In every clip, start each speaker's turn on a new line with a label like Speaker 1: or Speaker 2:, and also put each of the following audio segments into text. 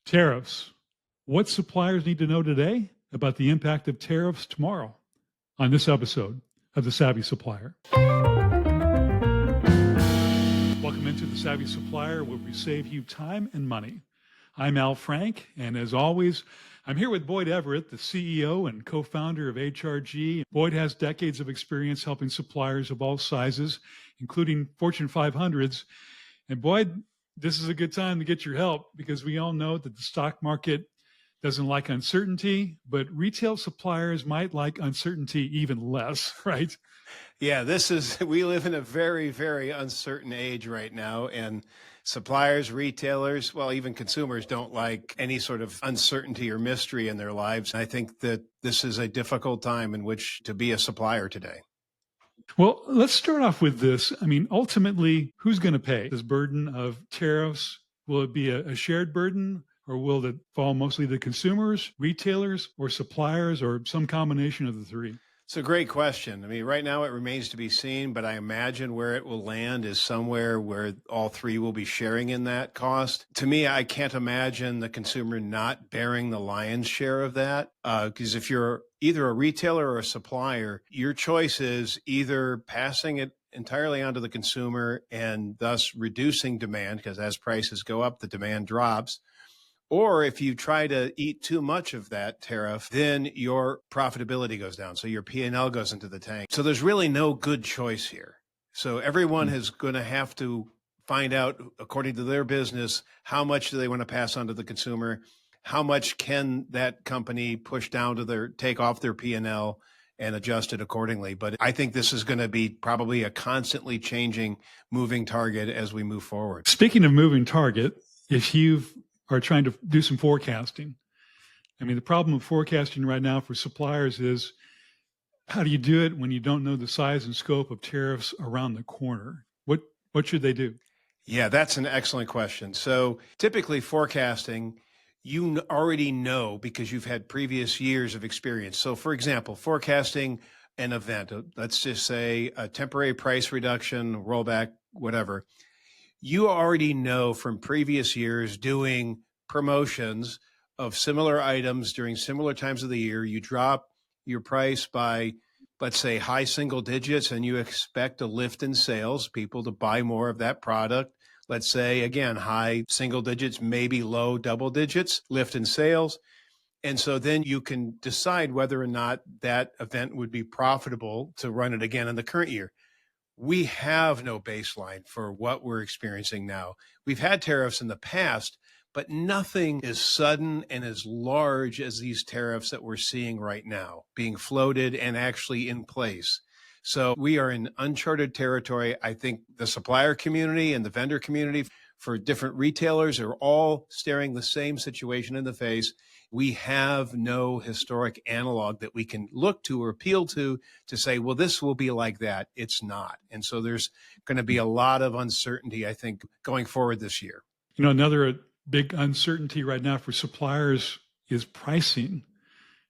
Speaker 1: Tariffs. What suppliers need to know today about the impact of tariffs tomorrow on this episode of The Savvy Supplier. Welcome into The Savvy Supplier, where we save you time and money. I'm Al Frank, and as always, I'm here with Boyd Evert, the CEO and co-founder of HRG. Boyd has decades of experience helping suppliers of all sizes, including Fortune 500s. And Boyd, this is a good time to get your help because we all know that the stock market doesn't like uncertainty, but retail suppliers might like uncertainty even less, right?
Speaker 2: Yeah, we live in a very, very uncertain age right now. And suppliers, retailers, well, even consumers don't like any sort of uncertainty or mystery in their lives. I think that this is a difficult time in which to be a supplier today.
Speaker 1: Well, let's start off with this. I mean, ultimately, who's going to pay this burden of tariffs? Will it be a shared burden, or will it fall mostly to consumers, retailers, or suppliers, or some combination of the three?
Speaker 2: It's a great question. I mean, right now it remains to be seen, but I imagine where it will land is somewhere where all three will be sharing in that cost. To me, I can't imagine the consumer not bearing the lion's share of that. Because if you're either a retailer or a supplier, your choice is either passing it entirely onto the consumer and thus reducing demand, because as prices go up, the demand drops. Or if you try to eat too much of that tariff, then your profitability goes down. So your P&L goes into the tank. So there's really no good choice here. So everyone is going to have to find out, according to their business, how much do they want to pass on to the consumer? How much can that company push down to take off their P&L and adjust it accordingly? But I think this is going to be probably a constantly changing moving target as we move forward.
Speaker 1: Speaking of moving target, if you've are trying to do some forecasting. I mean, the problem with forecasting right now for suppliers is how do you do it when you don't know the size and scope of tariffs around the corner? What should they do?
Speaker 2: Yeah, that's an excellent question. So typically forecasting, you already know because you've had previous years of experience. So for example, forecasting an event, let's just say a temporary price reduction, rollback, whatever. You already know from previous years doing promotions of similar items during similar times of the year, you drop your price by, let's say, high single digits, and you expect a lift in sales, people to buy more of that product. Let's say, again, high single digits, maybe low double digits, lift in sales. And so then you can decide whether or not that event would be profitable to run it again in the current year. We have no baseline for what we're experiencing now. We've had tariffs in the past, but nothing is sudden and as large as these tariffs that we're seeing right now being floated and actually in place. So we are in uncharted territory. I think the supplier community and the vendor community for different retailers are all staring the same situation in the face. We have no historic analog that we can look to or appeal to say, well, this will be like that. It's not. And so there's going to be a lot of uncertainty, I think, going forward this year.
Speaker 1: You know, another big uncertainty right now for suppliers is pricing.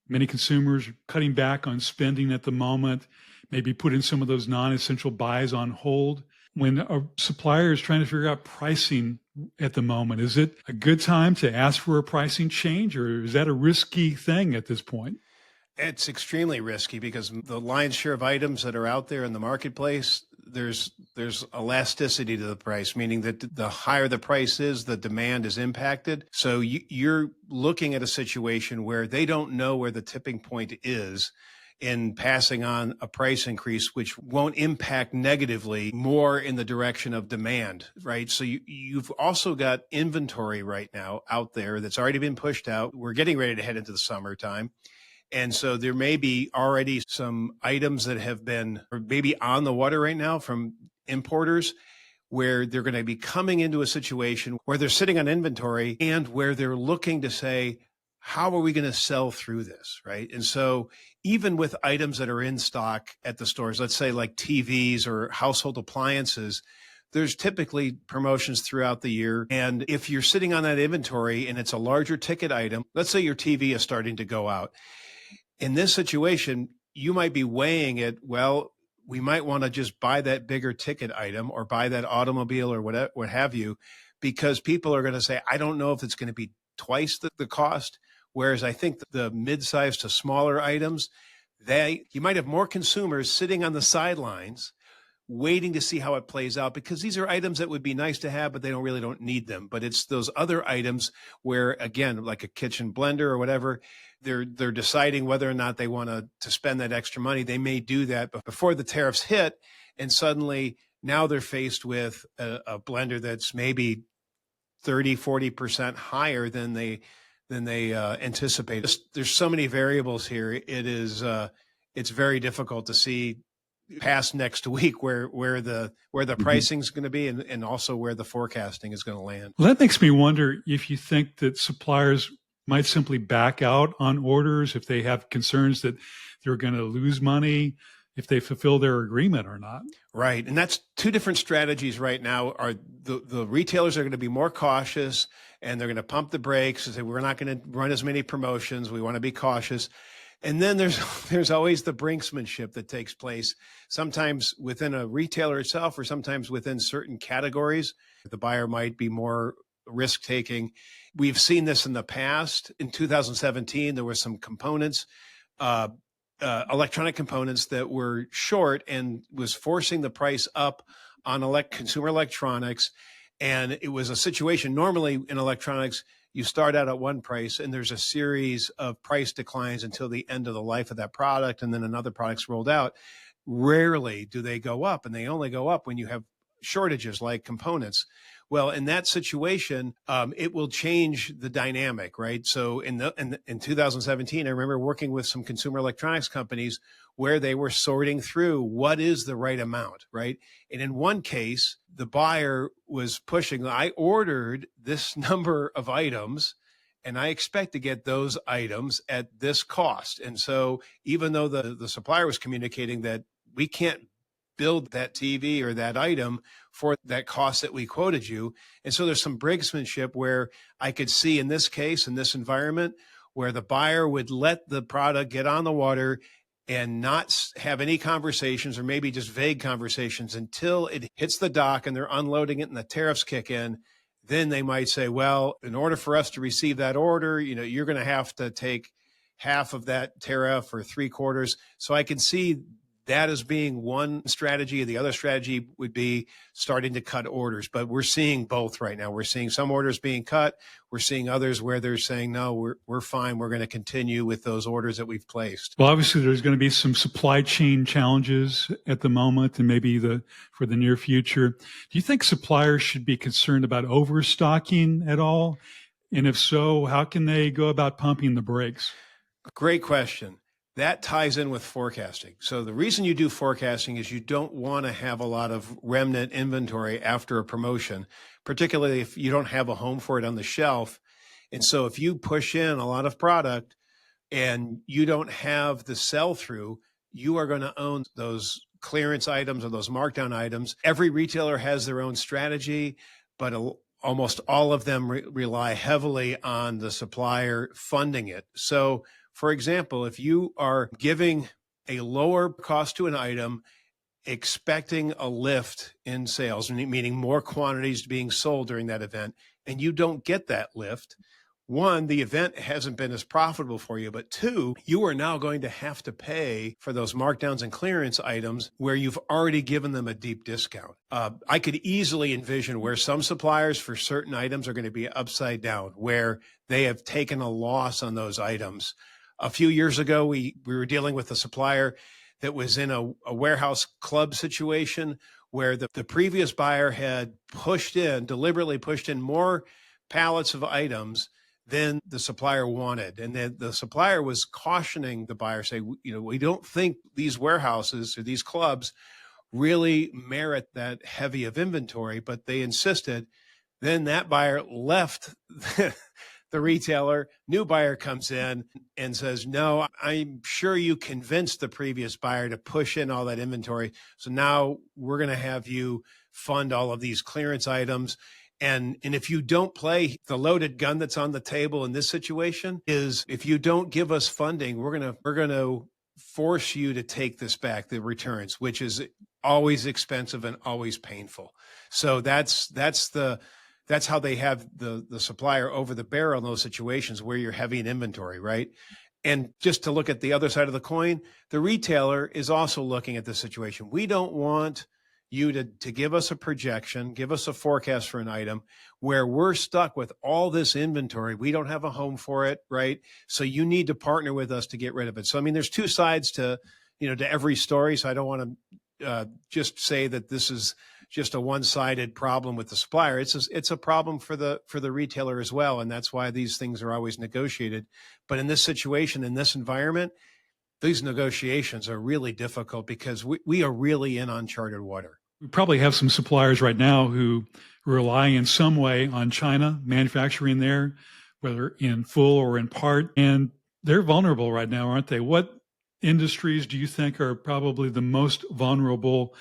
Speaker 1: Many consumers are cutting back on spending at the moment, maybe putting some of those non-essential buys on hold. When a supplier is trying to figure out pricing at the moment, is it a good time to ask for a pricing change, or is that a risky thing at this point?
Speaker 2: It's extremely risky because the lion's share of items that are out there in the marketplace, there's elasticity to the price, meaning that the higher the price is, the demand is impacted. So you're looking at a situation where they don't know where the tipping point is in passing on a price increase, which won't impact negatively more in the direction of demand, right? So you've also got inventory right now out there that's already been pushed out. We're getting ready to head into the summertime. And so there may be already some items that have been or maybe on the water right now from importers where they're going to be coming into a situation where they're sitting on inventory and where they're looking to say, how are we going to sell through this, right? And so even with items that are in stock at the stores, let's say like TVs or household appliances, there's typically promotions throughout the year. And if you're sitting on that inventory and it's a larger ticket item, let's say your TV is starting to go out. In this situation, you might be weighing it, well, we might want to just buy that bigger ticket item or buy that automobile or whatever, what have you, because people are going to say, I don't know if it's going to be twice the cost. Whereas I think the mid-sized to smaller items, you might have more consumers sitting on the sidelines waiting to see how it plays out, because these are items that would be nice to have, but they don't need them. But it's those other items where, again, like a kitchen blender or whatever, they're deciding whether or not they want to spend that extra money. They may do that before the tariffs hit, and suddenly now they're faced with a blender that's maybe 30-40% higher than they anticipate. There's so many variables here. It's very difficult to see past next week where the pricing is going to be, and also where the forecasting is going to land.
Speaker 1: Well, that makes me wonder if you think that suppliers might simply back out on orders if they have concerns that they're going to lose money if they fulfill their agreement or not.
Speaker 2: Right. And that's two different strategies right now. Are the retailers are going to be more cautious, and they're going to pump the brakes and say, we're not going to run as many promotions. We want to be cautious. And then there's always the brinksmanship that takes place, sometimes within a retailer itself, or sometimes within certain categories. The buyer might be more risk-taking. We've seen this in the past. In 2017, there were some components, electronic components that were short, and was forcing the price up on consumer electronics. And it was a situation, normally in electronics, you start out at one price, and there's a series of price declines until the end of the life of that product, and then another product's rolled out. Rarely do they go up, and they only go up when you have shortages like components. Well, in that situation, it will change the dynamic, right? So in 2017, I remember working with some consumer electronics companies where they were sorting through what is the right amount, right? And in one case, the buyer was pushing, I ordered this number of items, and I expect to get those items at this cost. And so even though the supplier was communicating that we can't build that TV or that item for that cost that we quoted you. And so there's some brinksmanship where I could see in this case, in this environment, where the buyer would let the product get on the water and not have any conversations, or maybe just vague conversations, until it hits the dock and they're unloading it and the tariffs kick in. Then they might say, well, in order for us to receive that order, you're going to have to take half of that tariff or 3/4. So I can see that as being one strategy. The other strategy would be starting to cut orders. But we're seeing both right now. We're seeing some orders being cut. We're seeing others where they're saying, no, we're fine. We're going to continue with those orders that we've placed.
Speaker 1: Well, obviously, there's going to be some supply chain challenges at the moment, and maybe for the near future. Do you think suppliers should be concerned about overstocking at all? And if so, how can they go about pumping the brakes?
Speaker 2: Great question. That ties in with forecasting. So the reason you do forecasting is you don't want to have a lot of remnant inventory after a promotion, particularly if you don't have a home for it on the shelf. And so if you push in a lot of product and you don't have the sell-through, you are going to own those clearance items or those markdown items. Every retailer has their own strategy, but almost all of them rely heavily on the supplier funding it. So for example, if you are giving a lower cost to an item, expecting a lift in sales, meaning more quantities being sold during that event, and you don't get that lift, one, the event hasn't been as profitable for you, but two, you are now going to have to pay for those markdowns and clearance items where you've already given them a deep discount. I could easily envision where some suppliers for certain items are going to be upside down, where they have taken a loss on those items. A few years ago, we were dealing with a supplier that was in a warehouse club situation where the previous buyer had deliberately pushed in more pallets of items than the supplier wanted. And then the supplier was cautioning the buyer, say, we don't think these warehouses or these clubs really merit that heavy of inventory, but they insisted. Then that buyer left the retailer, new buyer comes in and says, no, I'm sure you convinced the previous buyer to push in all that inventory. So now we're going to have you fund all of these clearance items. And if you don't play, the loaded gun that's on the table in this situation is, if you don't give us funding, we're going to force you to take this back, the returns, which is always expensive and always painful. So that's the that's how they have the supplier over the barrel in those situations where you're heavy in inventory, right? And just to look at the other side of the coin, the retailer is also looking at the situation. We don't want you to give us a projection, give us a forecast for an item where we're stuck with all this inventory. We don't have a home for it, right? So you need to partner with us to get rid of it. So, I mean, there's two sides to every story. So I don't want to just say that this is just a one-sided problem with the supplier. It's a problem for the retailer as well. And that's why these things are always negotiated. But in this situation, in this environment, these negotiations are really difficult because we are really in uncharted water.
Speaker 1: We probably have some suppliers right now who rely in some way on China manufacturing there, whether in full or in part, and they're vulnerable right now, aren't they? What industries do you think are probably the most vulnerable?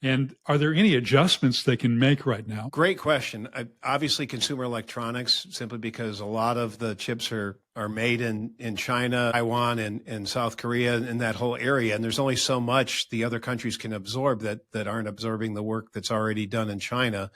Speaker 1: And are there any adjustments they can make right now?
Speaker 2: Great question. Obviously, consumer electronics, simply because a lot of the chips are made in China, Taiwan, and South Korea, in that whole area. And there's only so much the other countries can absorb that aren't absorbing the work that's already done in China.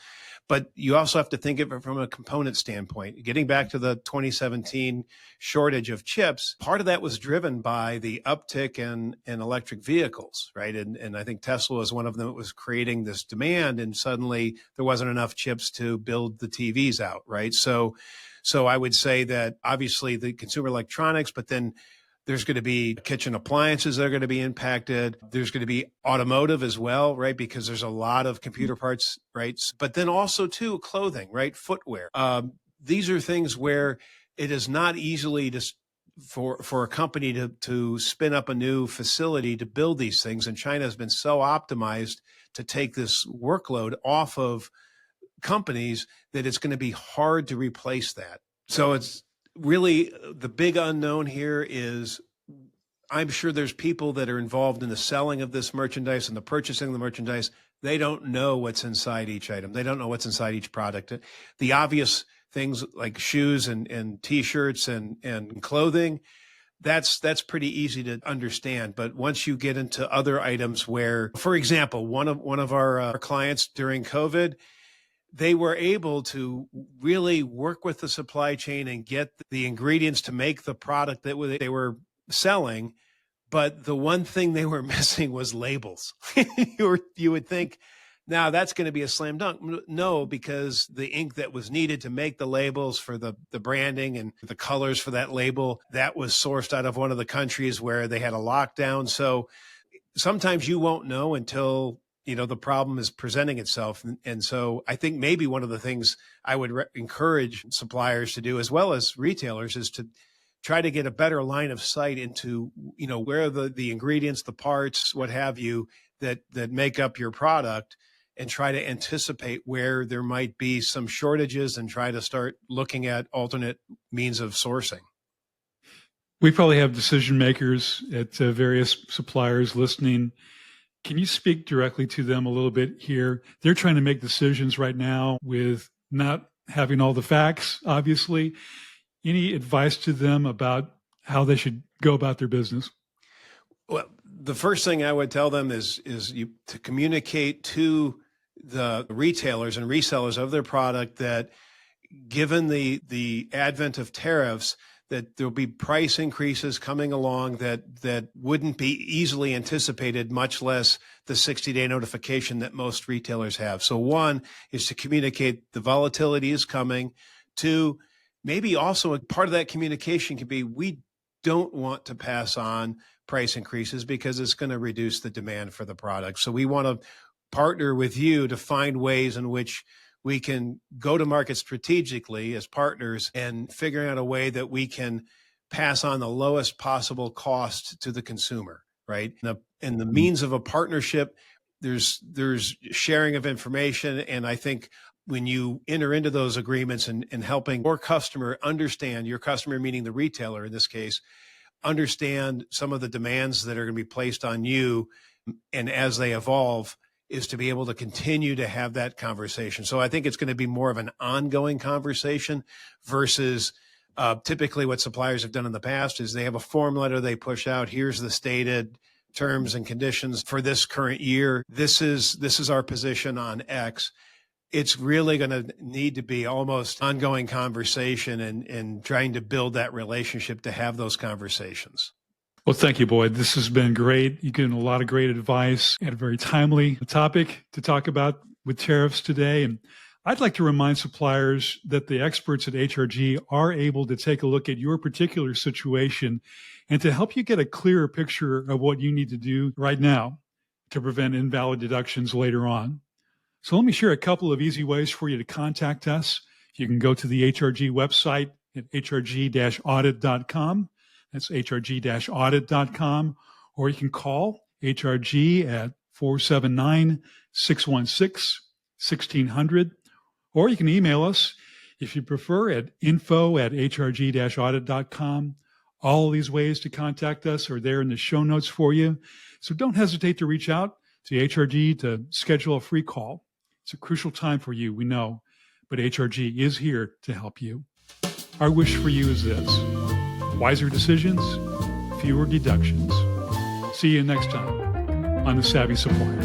Speaker 2: But you also have to think of it from a component standpoint. Getting back to the 2017 shortage of chips, part of that was driven by the uptick in electric vehicles, right? And I think Tesla was one of them that was creating this demand, and suddenly there wasn't enough chips to build the TVs out, right? So I would say that obviously the consumer electronics, but then there's going to be kitchen appliances that are going to be impacted. There's going to be automotive as well, right? Because there's a lot of computer parts, right? But then also too, clothing, right? Footwear. These are things where it is not easily for a company to spin up a new facility to build these things. And China has been so optimized to take this workload off of companies that it's going to be hard to replace that. So it's really the big unknown here is I'm sure there's people that are involved in the selling of this merchandise and the purchasing of the merchandise. They don't know what's inside each item. They don't know what's inside each product. The obvious things like shoes and T-shirts and clothing, that's pretty easy to understand. But once you get into other items where, for example, one of our clients during COVID, they were able to really work with the supply chain and get the ingredients to make the product that they were selling. But the one thing they were missing was labels. You would think, now that's going to be a slam dunk. No, because the ink that was needed to make the labels for the branding and the colors for that label, that was sourced out of one of the countries where they had a lockdown. So sometimes you won't know until the problem is presenting itself. And so I think maybe one of the things I would encourage suppliers to do, as well as retailers, is to try to get a better line of sight into, where the ingredients, the parts, what have you, that make up your product, and try to anticipate where there might be some shortages and try to start looking at alternate means of sourcing.
Speaker 1: We probably have decision makers at various suppliers listening. Can you speak directly to them a little bit here? They're trying to make decisions right now with not having all the facts, obviously. Any advice to them about how they should go about their business?
Speaker 2: Well, the first thing I would tell them is to communicate to the retailers and resellers of their product that given the advent of tariffs, that there'll be price increases coming along that wouldn't be easily anticipated, much less the 60-day notification that most retailers have. So one is to communicate the volatility is coming. Two, maybe also a part of that communication can be, we don't want to pass on price increases because it's going to reduce the demand for the product. So we want to partner with you to find ways in which we can go to market strategically as partners and figuring out a way that we can pass on the lowest possible cost to the consumer, right? And the means of a partnership, there's sharing of information. And I think when you enter into those agreements and helping your customer understand, your customer meaning the retailer in this case, understand some of the demands that are going to be placed on you, and as they evolve, is to be able to continue to have that conversation. So I think it's going to be more of an ongoing conversation versus typically what suppliers have done in the past is they have a form letter they push out. Here's the stated terms and conditions for this current year. This is our position on X. it's really going to need to be almost ongoing conversation and trying to build that relationship to have those conversations.
Speaker 1: Well, thank you, Boyd. This has been great. You've given a lot of great advice and a very timely topic to talk about with tariffs today. And I'd like to remind suppliers that the experts at HRG are able to take a look at your particular situation and to help you get a clearer picture of what you need to do right now to prevent invalid deductions later on. So let me share a couple of easy ways for you to contact us. You can go to the HRG website at hrg-audit.com. That's hrg-audit.com. Or you can call HRG at 479-616-1600. Or you can email us, if you prefer, at info@hrg-audit.com. All of these ways to contact us are there in the show notes for you. So don't hesitate to reach out to HRG to schedule a free call. It's a crucial time for you, we know, but HRG is here to help you. Our wish for you is this: wiser decisions, fewer deductions. See you next time on The Savvy Supplier.